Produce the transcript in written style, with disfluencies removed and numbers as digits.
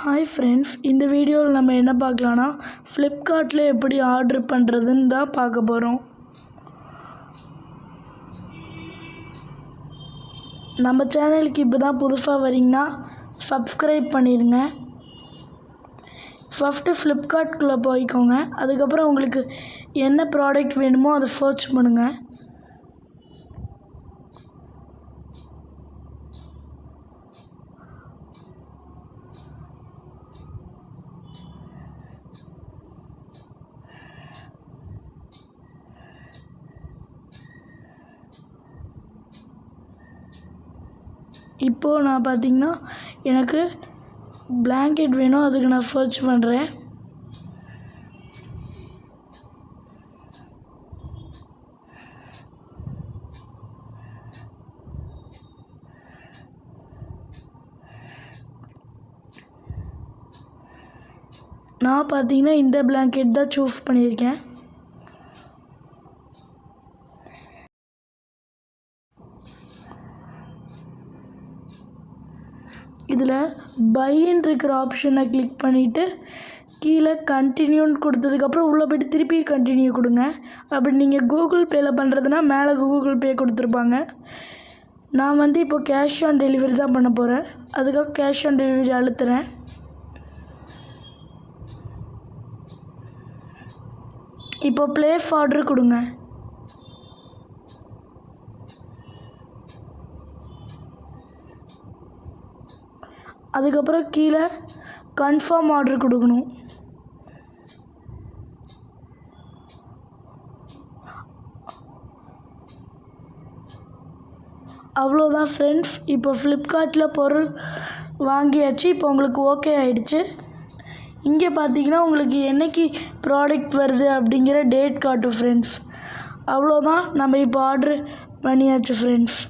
Hi friends, இந்த வீடியோவில் நம்ம என்ன பார்க்கலான்னா ஃப்ளிப்கார்ட்டில் எப்படி ஆர்டர் பண்ணுறதுன்னு தான் பார்க்க போகிறோம். நம்ம சேனலுக்கு இப்போ தான் புதுசாக வரீங்கன்னா சப்ஸ்கிரைப் பண்ணிடுங்க. ஃபஸ்ட்டு ஃப்ளிப்கார்ட்குள்ளே போய்க்கோங்க. அதுக்கப்புறம் உங்களுக்கு என்ன ப்ராடக்ட் வேணுமோ அதை சர்ச் பண்ணுங்கள். இப்போது நான் பார்த்திங்கன்னா எனக்கு பிளாங்கெட் வேணும், அதுக்கு நான் சர்ச் பண்ணுறேன். நான் பார்த்திங்கன்னா இந்த பிளாங்கெட் தான் சூஸ் பண்ணியிருக்கேன். இதில் பைன்னு இருக்கிற ஆப்ஷனை கிளிக் பண்ணிவிட்டு கீழே கண்டினியூன்னு கொடுத்ததுக்கப்புறம் உள்ளே போய்ட்டு திருப்பி கண்டினியூ கொடுங்க. அப்படி நீங்கள் கூகுள் பேயில் பண்ணுறதுனா மேலே கூகுள் பே கொடுத்துருப்பாங்க. நான் இப்போ கேஷ் ஆன் டெலிவரி தான் பண்ண போகிறேன். அதுக்காக கேஷ் ஆன் டெலிவரி அழுத்துறேன். இப்போ ப்ளேஸ் ஆர்டர் கொடுங்க. அதுக்கப்புறம் கீழே கன்ஃபார்ம் ஆர்டர் கொடுக்கணும். அவ்வளோதான் ஃப்ரெண்ட்ஸ், இப்போ ஃப்ளிப்கார்ட்டில் பொருள் வாங்கியாச்சு. இப்போ உங்களுக்கு ஓகே ஆகிடுச்சு. இங்கே பார்த்தீங்கன்னா உங்களுக்கு என்றைக்கு ப்ராடக்ட் வருது அப்படிங்கிற டேட் காட்டும் ஃப்ரெண்ட்ஸ். அவ்வளோதான், நம்ம இப்போ ஆர்டர் பண்ணியாச்சு ஃப்ரெண்ட்ஸ்.